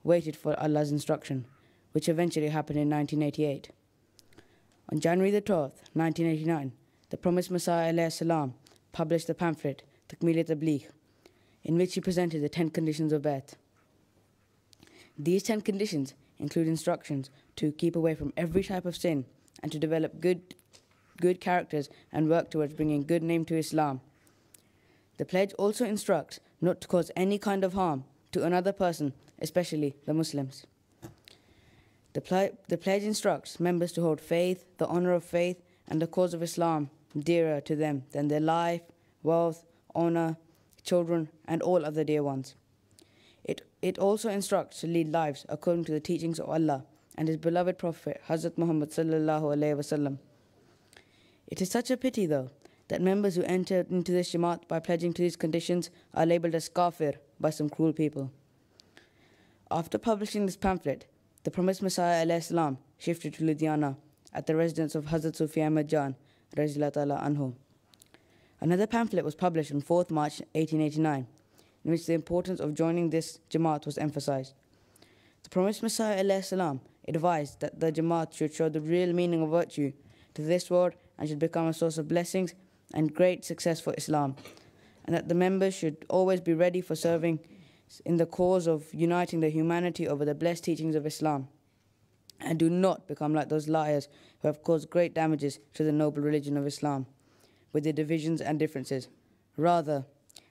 waited for Allah's instruction, which eventually happened in 1988. On January the 12th, 1989, the promised Messiah alayhi salam published the pamphlet Takmil Tabligh, in which he presented the 10 conditions of Bai'at. These 10 conditions include instructions to keep away from every type of sin and to develop good characters and work towards bringing good name to Islam. The pledge also instructs not to cause any kind of harm to another person, especially the Muslims. The pledge instructs members to hold faith, the honor of faith, and the cause of Islam dearer to them than their life, wealth, honor, children, and all other dear ones. It also instructs to lead lives according to the teachings of Allah and His beloved Prophet, Hazrat Muhammad sallallahu alaihi wasallam. It is such a pity, though, that members who enter into this Jamaat by pledging to these conditions are labeled as kafir by some cruel people. After publishing this pamphlet, the promised Messiah alayhi salam shifted to Ludhiana at the residence of Hazrat Sufi Ahmad Jan radhiyallahu ta'ala anhu. Another pamphlet was published on 4th March 1889, in which the importance of joining this Jamaat was emphasized. The promised Messiah alayhi salam advised that the Jamaat should show the real meaning of virtue to this world and should become a source of blessings and great success for Islam, and that the members should always be ready for serving in the cause of uniting the humanity over the blessed teachings of Islam, and do not become like those liars who have caused great damages to the noble religion of Islam with their divisions and differences. Rather,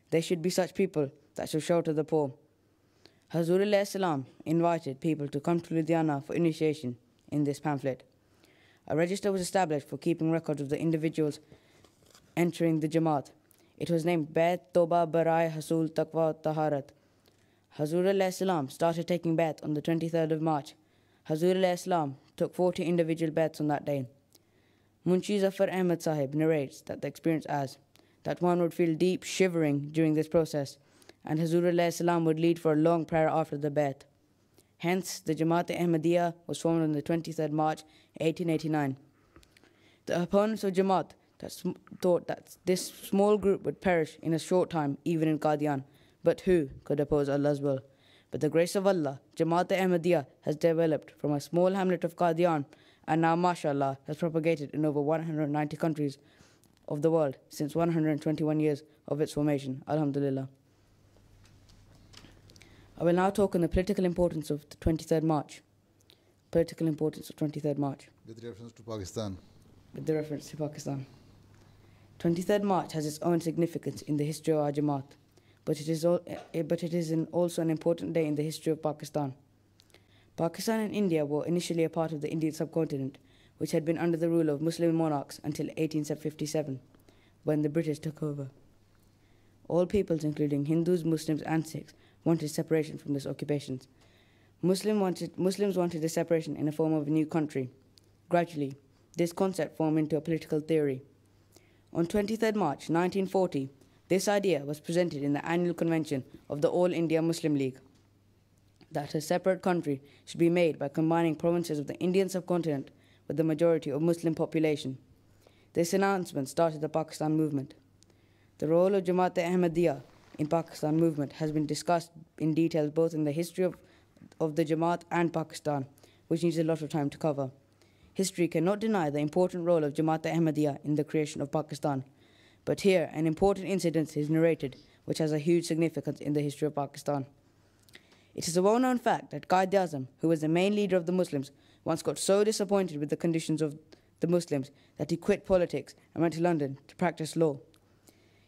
they should be such people that shall shelter the poor. Hazur alayhi salam invited people to come to Ludhiana for initiation in this pamphlet. A register was established for keeping records of the individuals entering the Jamaat. It was named Bai'at Toba Barai Hasul Taqwa Taharat. Hazur alayhi salam started taking Bai'at on the 23rd of March. Hazur alayhi salam took 40 individual Bai'ats on that day. Munshi Zafar Ahmad Sahib narrates that the experience as that one would feel deep shivering during this process, and Hazur alayhi salam would lead for a long prayer after the Bai'at. Hence, the Jamaat Ahmadiyya was formed on the 23rd March 1889. The opponents of Jamaat thought that this small group would perish in a short time, even in Qadian. But who could oppose Allah's will? With the grace of Allah, Jamaat Ahmadiyya has developed from a small hamlet of Qadian and now, mashallah, has propagated in over 190 countries of the world since 121 years of its formation. Alhamdulillah. I will now talk on the political importance of the 23rd March. Political importance of 23rd March. With reference to Pakistan. With the reference to Pakistan. 23rd March has its own significance in the history of our Jamaat, but it is also an important day in the history of Pakistan. Pakistan and India were initially a part of the Indian subcontinent, which had been under the rule of Muslim monarchs until 1857, when the British took over. All peoples, including Hindus, Muslims, and Sikhs, wanted separation from this occupation. Muslims wanted a separation in the form of a new country. Gradually, this concept formed into a political theory. On 23rd March 1940, this idea was presented in the annual convention of the All India Muslim League, that a separate country should be made by combining provinces of the Indian subcontinent with the majority of Muslim population. This announcement started the Pakistan movement. The role of Jamaat Ahmadiyya in Pakistan movement has been discussed in detail both in the history of the Jamaat and Pakistan, which needs a lot of time to cover. History cannot deny the important role of Jamaat Ahmadiyya in the creation of Pakistan, but here an important incident is narrated which has a huge significance in the history of Pakistan. It is a well-known fact that Quaid-e-Azam, who was the main leader of the Muslims, once got so disappointed with the conditions of the Muslims that he quit politics and went to London to practice law.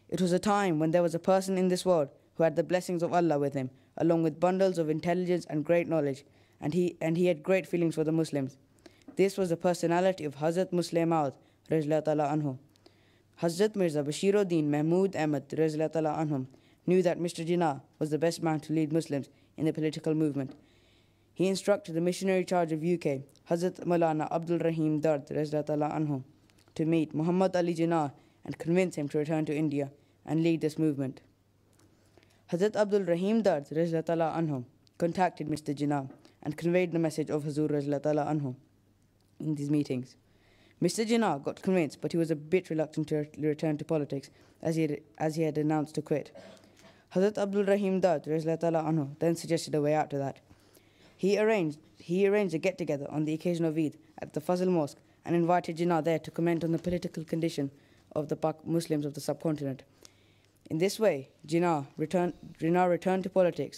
It was a time when there was a person in this world who had the blessings of Allah with him, along with bundles of intelligence and great knowledge, and he had great feelings for the Muslims. This was the personality of Hazrat Musleh Maud radhiyallahu ta'ala anhu. Hazrat Mirza Bashiruddin Mahmud Ahmad radhiyallahu ta'ala anhum knew that Mr. Jinnah was the best man to lead Muslims in the political movement. He instructed the missionary charge of UK, Hazrat Maulana Abdul Rahim Dard radhiyallahu ta'ala anhu, to meet Muhammad Ali Jinnah and convince him to return to India and lead this movement. Hazrat Abdul Rahim Dard radhiyallahu ta'ala anhu contacted Mr. Jinnah and conveyed the message of Hazur radhiyallahu ta'ala anhu in these meetings. Mr. Jinnah got convinced, but he was a bit reluctant to return to politics, as he had announced to quit. Hazrat Abdul Rahim Dad anhu then suggested a way out to that. He arranged a get-together on the occasion of Eid at the Fazl Mosque and invited Jinnah there to comment on the political condition of the Muslims of the subcontinent. In this way, Jinnah returned to politics.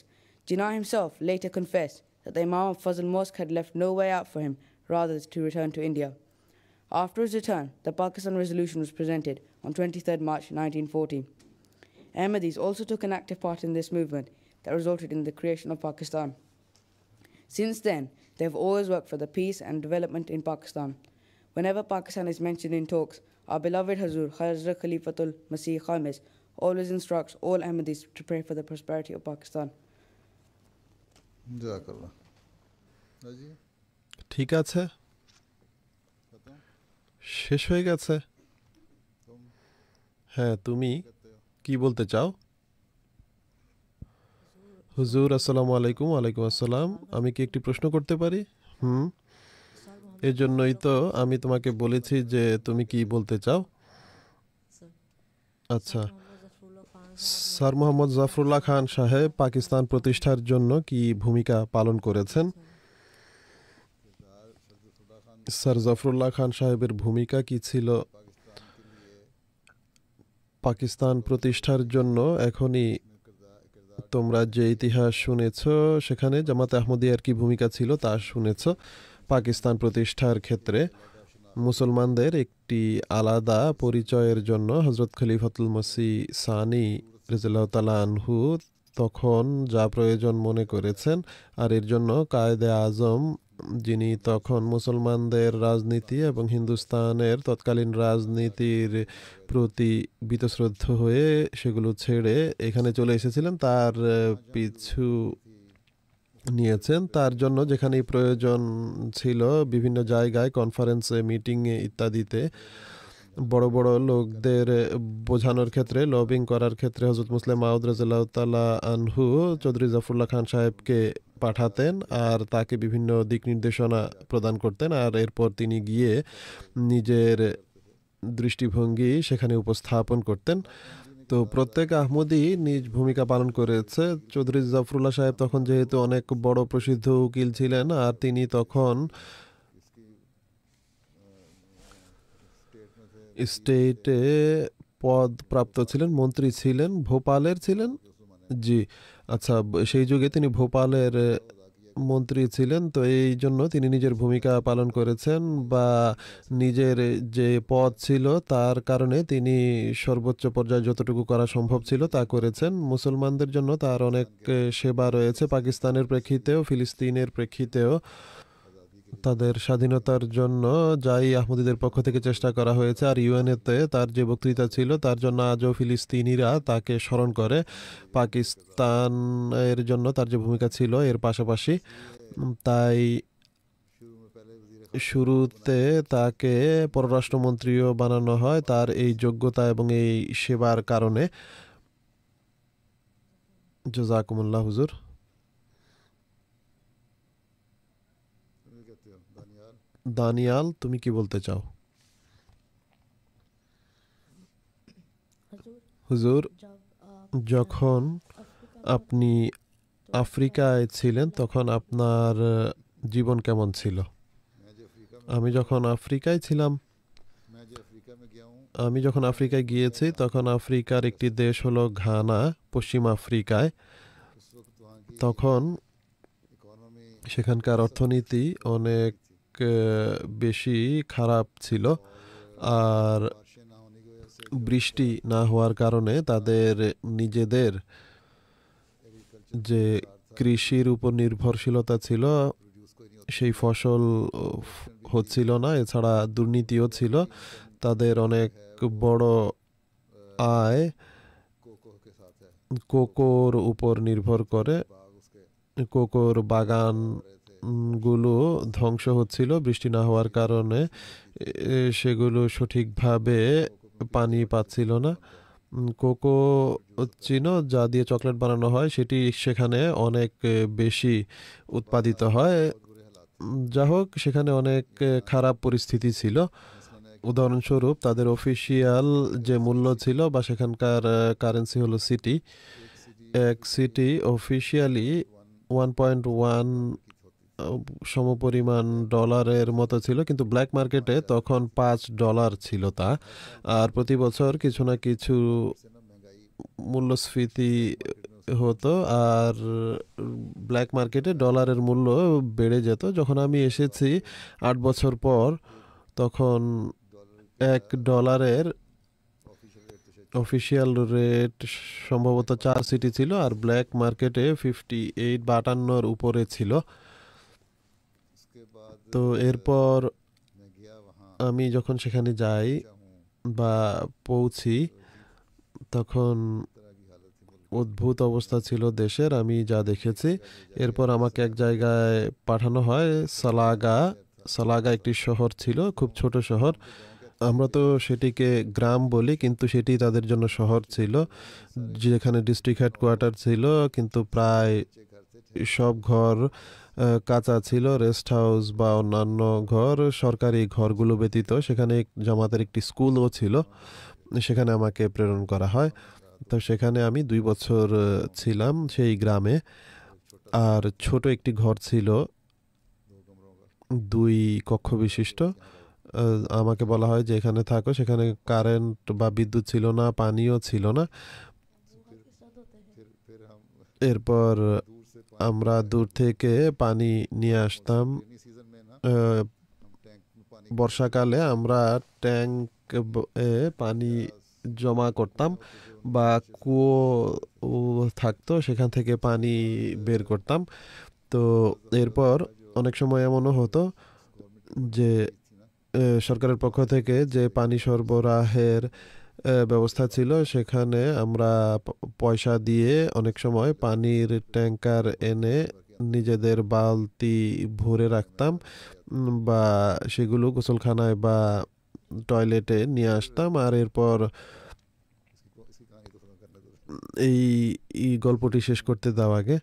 Jinnah himself later confessed that the Imam of Fazl Mosque had left no way out for him rather to return to India. After his return, the Pakistan Resolution was presented on 23rd March 1940. Ahmadis also took an active part in this movement that resulted in the creation of Pakistan. Since then, they have always worked for the peace and development in Pakistan. Whenever Pakistan is mentioned in talks, our beloved Hazur, Hazrat Khalifatul Masih Khamis, always instructs all Ahmadis to pray for the prosperity of Pakistan. Jazakallah. Raji? ঠিক আছে, শেষ হয়ে গেছে। হ্যাঁ, তুমি কি বলতে চাও? হুজুর আসসালামু আলাইকুম। ওয়ালাইকুম আসসালাম। আমি কি একটি প্রশ্ন করতে পারি? এর জন্যই তো আমি তোমাকে বলেছি যে তুমি কি বলতে চাও। আচ্ছা, স্যার মোহাম্মদ জাফরুল্লাহ খান সাহেব পাকিস্তান প্রতিষ্ঠার জন্য কি ভূমিকা পালন করেছেন? স্যার জাফরুল্লাহ খান সাহেবের ভূমিকা কি ছিল পাকিস্তান প্রতিষ্ঠার জন্য? এখনই তোমরা যে ইতিহাস শুনেছ সেখানে জামাতে আহমদিয়ার কি ভূমিকা ছিল তা শুনেছ। পাকিস্তান প্রতিষ্ঠার ক্ষেত্রে মুসলমানদের একটি আলাদা পরিচয়ের জন্য হজরত খলিফাতুল মসিহ সানি রাদিয়াল্লাহু তাআলা আনহু তখন যা প্রয়োজন মনে করেছেন, আর এর জন্য কায়েদে আজম যিনি তখন মুসলমানদের রাজনীতি এবং হিন্দুস্তানের তৎকালীন রাজনীতির প্রতি বীতশ্রদ্ধ হয়ে সেগুলো ছেড়ে এখানে চলে এসেছিলেন, তার পিছু নিয়েছেন। তার জন্য যেখানে প্রয়োজন ছিল বিভিন্ন জায়গায় কনফারেন্সে, মিটিংয়ে ইত্যাদিতে বড় বড় লোকদের বোঝানোর ক্ষেত্রে, লবিং করার ক্ষেত্রে হযরত মুসলিম মাউদ রাদিয়াল্লাহু তাআলা আনহু চৌধুরী জাফরুল্লাহ খান সাহেবকে পাঠাতেন আর তাকে বিভিন্ন দিক নির্দেশনা প্রদান করতেন, আর এরপর তিনি গিয়ে নিজের দৃষ্টিভঙ্গি সেখানে উপস্থাপন করতেন। তো প্রত্যেক আহমদি নিজ ভূমিকা পালন করেছে। চৌধুরী জাফরুল্লাহ সাহেব তখন যেহেতু অনেক বড় প্রসিদ্ধ উকিল ছিলেন, আর তিনি তখন স্টেটে পদ প্রাপ্ত ছিলেন, মন্ত্রী ছিলেন, ভোপালের ছিলেন। জি আচ্ছা, সেই যুগে তিনি ভোপালের মন্ত্রী ছিলেন। তো এই জন্য তিনি নিজের ভূমিকা পালন করেছেন, বা নিজের যে পদ ছিল তার কারণে তিনি সর্বোচ্চ পর্যায়ে যতটুকু করা সম্ভব ছিল তা করেছেন। মুসলমানদের জন্য তার অনেক সেবা রয়েছে, পাকিস্তানের প্রেক্ষিতেও, ফিলিস্তিনের প্রেক্ষিতেও। তাদের স্বাধীনতার জন্য যাই আহমদীদের পক্ষ থেকে চেষ্টা করা হয়েছে, আর ইউএনএতে তার যে বক্তৃতা ছিল তার জন্য আজও ফিলিস্তিনিরা তাকে স্মরণ করে। পাকিস্তানের জন্য তার যে ভূমিকা ছিল এর পাশাপাশি, তাই শুরুতে তাকে পররাষ্ট্রমন্ত্রীও বানানো হয় তার এই যোগ্যতা এবং এই সেবার কারণে। জাযাকুমুল্লাহ হুজুর। দানিয়াল, তুমি কি বলতে চাও? হুজুর, যখন আপনি আফ্রিকায় ছিলেন তখন আপনার জীবন কেমন ছিল? আমি যখন আফ্রিকায় ছিলাম, আমি যখন আফ্রিকায় গিয়েছি তখন আফ্রিকার একটি দেশ হলো ঘানা, পশ্চিম আফ্রিকায়। তখন সেখানকার অর্থনীতি অনেক বেশি খারাপ ছিল, আর বৃষ্টি না হওয়ার কারণে তাদের নিজেদের যে কৃষির উপর নির্ভরশীলতা ছিল সেই ফসল হচ্ছিল না। এছাড়া দুর্নীতিও ছিল। তাদের অনেক বড় আয় কোকোর উপর নির্ভর করে। কোকোর বাগানগুলো ধ্বংস হচ্ছিল বৃষ্টি না হওয়ার কারণে, সেগুলো সঠিকভাবে পানি পাচ্ছিল না। কোকো চিনো, যা দিয়ে চকলেট বানানো হয়, সেটি সেখানে অনেক বেশি উৎপাদিত হয়। যা হোক, সেখানে অনেক খারাপ পরিস্থিতি ছিল। উদাহরণস্বরূপ তাদের অফিসিয়াল যে মূল্য ছিল বা সেখানকার কারেন্সি হলো সিটি। এক সিটি অফিসিয়ালি 1.1 সমপরিমাণ ডলারের মতো ছিল, কিন্তু ব্ল্যাক মার্কেটে তখন $5 ছিল তা। আর প্রতি বছর কিছু না কিছু মূল্যস্ফীতি হতো, আর ব্ল্যাক মার্কেটে ডলারের মূল্য বেড়ে যেত। যখন আমি এসেছি 8 বছর পর, তখন $1 অফিসিয়াল রেট সম্ভবত 4 সিটি ছিল, আর ব্ল্যাক মার্কেটে 58 বা 58 উপরে ছিল। তো এরপর আমি যখন সেখানে যাই বা পৌঁছি, তখন অদ্ভুত অবস্থা ছিল দেশের, আমি যা দেখেছি। এরপর আমাকে এক জায়গায় পাঠানো হয়, সালাগা একটি শহর ছিল, খুব ছোট শহর। আমরা তো সেটিকে গ্রাম বলি, কিন্তু সেটি তাদের জন্য শহর ছিল, যেখানে ডিস্ট্রিক্ট হেডকোয়ার্টার ছিল, কিন্তু প্রায় সব ঘর কাঁচা ছিল। রেস্ট হাউস বা অন্যান্য ঘর, সরকারি ঘরগুলো ব্যতীত সেখানে জামাতের একটি স্কুলও ছিল। সেখানে আমাকে প্রেরণ করা হয়। তো সেখানে আমি 2 বছর ছিলাম সেই গ্রামে। আর ছোট একটি ঘর ছিল, 2 কক্ষ বিশিষ্ট। আমাকে বলা হয় যে এখানে থাকো। সেখানে কারেন্ট বা বিদ্যুৎ ছিল না, পানিও ছিল না। এরপর আমরা দূর থেকে পানি নিয়ে আসতাম। বর্ষাকালে আমরা ট্যাঙ্ক পানি জমা করতাম, বা কুয়ো থাকতো, সেখান থেকে পানি বের করতাম। তো এরপর অনেক সময় এমনও হতো যে সরকারের পক্ষ থেকে যে পানি সরবরাহের ব্যবস্থা ছিল, সেখানে আমরা পয়সা দিয়ে অনেক সময় পানির ট্যাঙ্কার এনে নিজেদের বালতি ভরে রাখতাম, বা সেগুলো গোসলখানায় বা টয়লেটে নিয়ে আসতাম। আর এরপর এই গল্পটি শেষ করতে দাও আগে।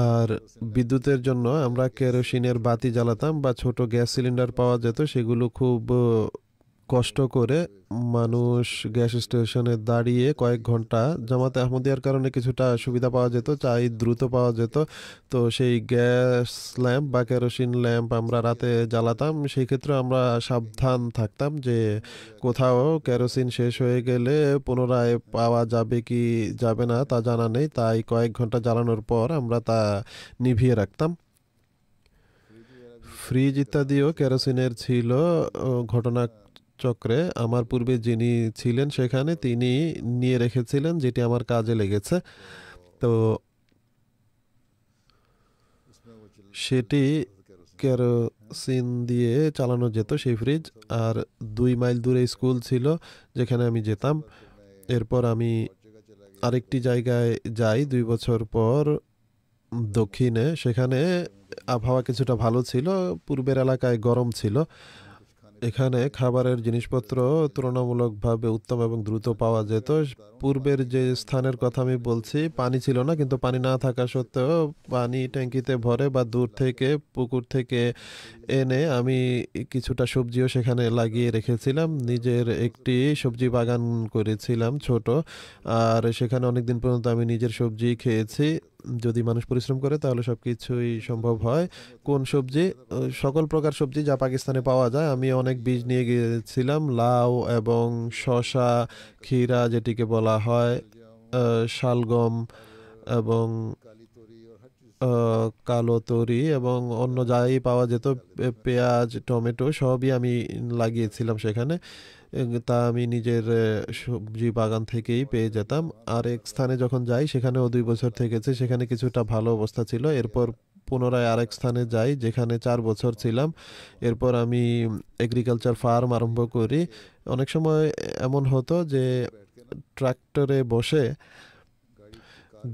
আর বিদ্যুতের জন্য আমরা কেরোসিনের বাতি জ্বালাতাম, বা ছোট গ্যাস সিলিন্ডার পাওয়া যেত। সেগুলো খুব কষ্ট করে মানুষ গ্যাস স্টেশনে দাঁড়িয়ে কয়েক ঘন্টা, জামাতে আহমদিয়ার কারণে কিছুটা সুবিধা পাওয়া যেত, চাই দ্রুত পাওয়া যেত। তো সেই গ্যাস ল্যাম্প বা কেরোসিন ল্যাম্প আমরা রাতে জ্বালাতাম। সেই ক্ষেত্রে আমরা সাবধান থাকতাম যে কোথাও কেরোসিন শেষ হয়ে গেলে পুনরায় পাওয়া যাবে কি যাবে না তা জানা নেই, তাই কয়েক ঘন্টা জ্বালানোর পর আমরা তা নিভিয়ে রাখতাম। ফ্রিজ ইত্যাদিও কেরোসিনের ছিল। ঘটনাচক্রে আমার পূর্বে যিনি ছিলেন সেখানে, তিনি নিয়ে রেখেছিলেন, যেটি আমার কাজে লেগেছে। তো সেটি কেরোসিন দিয়ে চালানো যেত সেই ফ্রিজ। আর 2 মাইল দূরে স্কুল ছিল যেখানে আমি যেতাম। এরপর আমি আরেকটি জায়গায় যাই 2 বছর পর, দক্ষিণে। সেখানে আবহাওয়া কিছুটা ভালো ছিল, পূর্বের এলাকায় গরম ছিল। এখানে খাবারের জিনিসপত্র তুলনামূলকভাবে উত্তম এবং দ্রুত পাওয়া যেত। পূর্বের যে স্থানের কথা আমি বলছি, পানি ছিল না, কিন্তু পানি না থাকা সত্ত্বেও পানি ট্যাঙ্কিতে ভরে বা দূর থেকে পুকুর থেকে এনে আমি কিছুটা সবজিও সেখানে লাগিয়ে রেখেছিলাম। নিজের একটি সবজি বাগান করেছিলাম ছোট, আর সেখানে অনেকদিন পর্যন্ত আমি নিজের সবজি খেয়েছি। যদি মানুষ পরিশ্রম করে তাহলে সব কিছুই সম্ভব হয়। কোন সবজি? সকল প্রকার সবজি যা পাকিস্তানে পাওয়া যায়। আমি অনেক বীজ নিয়ে গিয়েছিলাম, লাউ এবং শসা, ক্ষীরা যেটিকে বলা হয়, শালগম এবং কালো তরি, এবং অন্য যাই পাওয়া যেত, পেঁয়াজ, টমেটো, সবই আমি লাগিয়েছিলাম সেখানে। তা আমি নিজের সবজি বাগান থেকেই পেয়ে যেতাম। আর এক স্থানে যখন যাই, সেখানেও 2 বছর থেকেছি, সেখানে কিছুটা ভালো অবস্থা ছিল। এরপর পুনরায় আরেক স্থানে যাই, যেখানে 4 বছর ছিলাম। এরপর আমি এগ্রিকালচার ফার্ম আরম্ভ করি। অনেক সময় এমন হতো যে ট্রাক্টরে বসে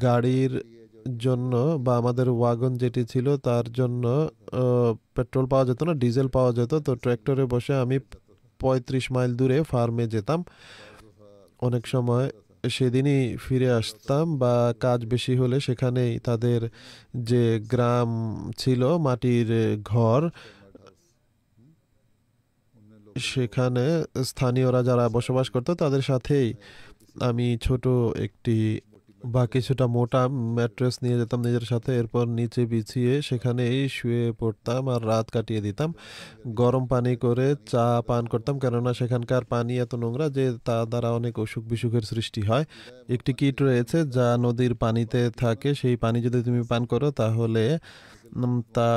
গাড়ির জন্য বা আমাদের ওয়াগন যেটি ছিল তার জন্য পেট্রোল পাওয়া যেত না, ডিজেল পাওয়া যেত। তো ট্র্যাক্টরে বসে আমি 35 মাইল দূরে ফার্মে যেতাম। অনেক সময় সেদিনই ফিরে আসতাম, বা কাজ বেশি হলে সেখানেই তাদের যে গ্রাম ছিল, মাটির ঘর, সেখানে স্থানীয়রা যারা বসবাস করতো তাদের সাথেই আমি ছোট একটি বা কিছুটা মোটা ম্যাট্রেস নিয়ে যেতাম নিজের সাথে, এরপর নিচে বিছিয়ে সেখানেই শুয়ে পড়তাম আর রাত কাটিয়ে দিতাম। গরম পানি করে চা পান করতাম, কেননা সেখানকার পানি এত নোংরা যে তা দ্বারা অনেক অসুখ বিসুখের সৃষ্টি হয়। একটি কীট রয়েছে যা নদীর পানিতে থাকে, সেই পানি যদি তুমি পান করো তাহলে তা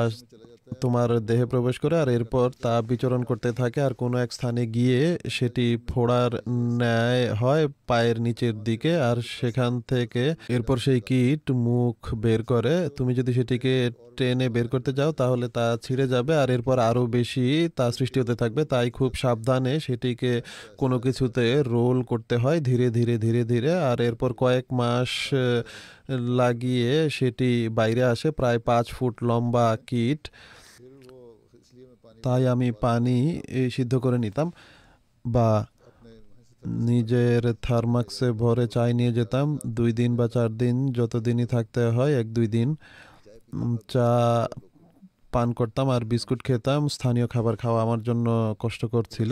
তোমার দেহে প্রবেশ করে আর এরপর তা বিচরণ করতে থাকে আর কোনো এক স্থানে গিয়ে সেটি ফোড়ার ন্যায় হয় পায়ের নিচের দিকে, আর সেখান থেকে এরপর সেই কীট মুখ বের করে। তুমি যদি সেটিকে টেনে বের করতে যাও তাহলে তা ছিঁড়ে যাবে আর এরপর আরও বেশি তা সৃষ্টি হতে থাকবে। তাই খুব সাবধানে সেটিকে কোনো কিছুতে রোল করতে হয় ধীরে ধীরে ধীরে ধীরে, আর এরপর কয়েক মাস লাগিয়ে সেটি বাইরে আসে, প্রায় 5 ফুট লম্বা কীট। তাই আমি পানি সিদ্ধ করে নিতাম বা নিজের থার্মাক্সে ভরে চাই নিয়ে যেতাম। 2 দিন বা 4 দিন যতদিনই থাকতে হয় 1-2 দিন চা পান করতাম আর বিস্কুট খেতাম। স্থানীয় খাবার খাওয়া আমার জন্য কষ্টকর ছিল।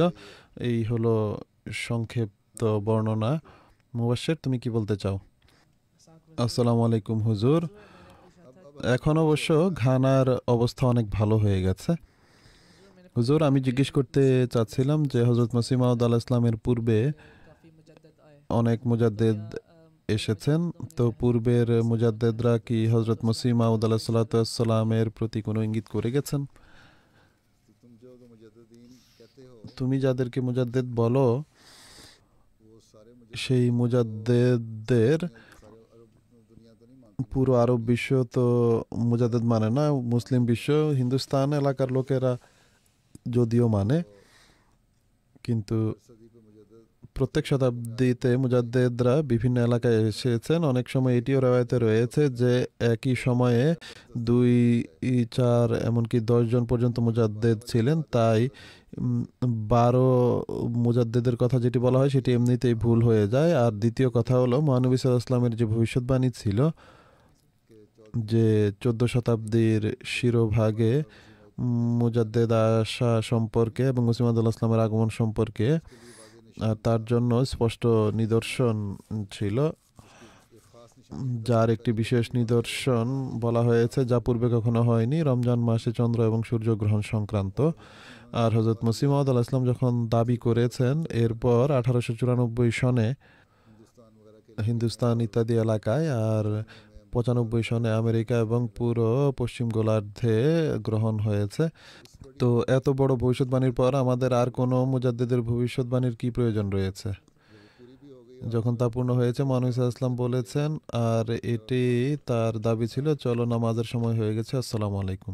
এই হলো সংক্ষিপ্ত বর্ণনা। মুবাশশির, তুমি কি বলতে চাও? আসসালামু আলাইকুম হুজুর। এখন অবশ্য ঘানার অবস্থা অনেক ভালো হয়ে গেছে। হুজুর, আমি জিজ্ঞেস করতে চাচ্ছিলাম যে হযরত মসিহ মাউদ আলাইহিস সালামের পূর্বে অনেক মুজাদ্দেদ এসেছেন, তো পূর্বের মুজাদ্দেদরা কি হযরত মসিহ মাউদ আলাইহিস সালামের প্রতি কোনো ইঙ্গিত করে গেছেন? তুমি যাদেরকে মুজাদ্দেদ বলো সেই মুজাদ্দেদদের পুরো আরব বিশ্ব তো মুজাদ্দেদ মানে না, মুসলিম বিশ্ব হিন্দুস্তান এলাকার লোকেরা যদিও মানে, কিন্তু প্রত্যেক শতাব্দীতে মুজাদ্দেদরা বিভিন্ন এলাকায় এসেছেন। অনেক সময় এটিও রয়েতে রয়েছে যে একই সময়ে 2-4 এমনকি 10 জন পর্যন্ত মুজাদ্দেদ ছিলেন। তাই 12 মুজাদ্দেদের কথা যেটি বলা হয় সেটি এমনিতেই ভুল হয়ে যায়। আর দ্বিতীয় কথা হলো মহানবী সাল্লাল্লাহু আলাইহি ওয়াসাল্লামের যে ভবিষ্যৎবাণী ছিল যে 14 শতাব্দীর শিরোভাগে মুজাদ্দেদ আসা সম্পর্কে এবং মসিহ মাউদ আলাইহিস সালামের আগমন সম্পর্কে, আর তার জন্য স্পষ্ট নিদর্শন ছিল, যার একটি বিশেষ নিদর্শন বলা হয়েছে যা পূর্বে কখনো হয়নি, রমজান মাসে চন্দ্র এবং সূর্যগ্রহণ সংক্রান্ত। আর হযরত মসিহ মাউদ আলাইহিস সালাম যখন দাবি করেছেন, এরপর 1894 সনে হিন্দুস্তান ইত্যাদি এলাকায় আর 95 সনে আমেরিকা এবং পুরো পশ্চিম গোলার্ধে গ্রহণ হয়েছে। তো এত বড় ভবিষ্যৎবাণীর পর আমাদের আর কোনো মুজাদ্দেদের ভবিষ্যৎবাণীর কি প্রয়োজন রয়েছে? যখন তা পূর্ণ হয়েছে মহানবী সাল্লাল্লাহু আলাইহি ওয়াসাল্লাম বলেছেন, আর এটি তার দাবি ছিল, চলো নামাজের সময় হয়ে গেছে, আসসালামু আলাইকুম।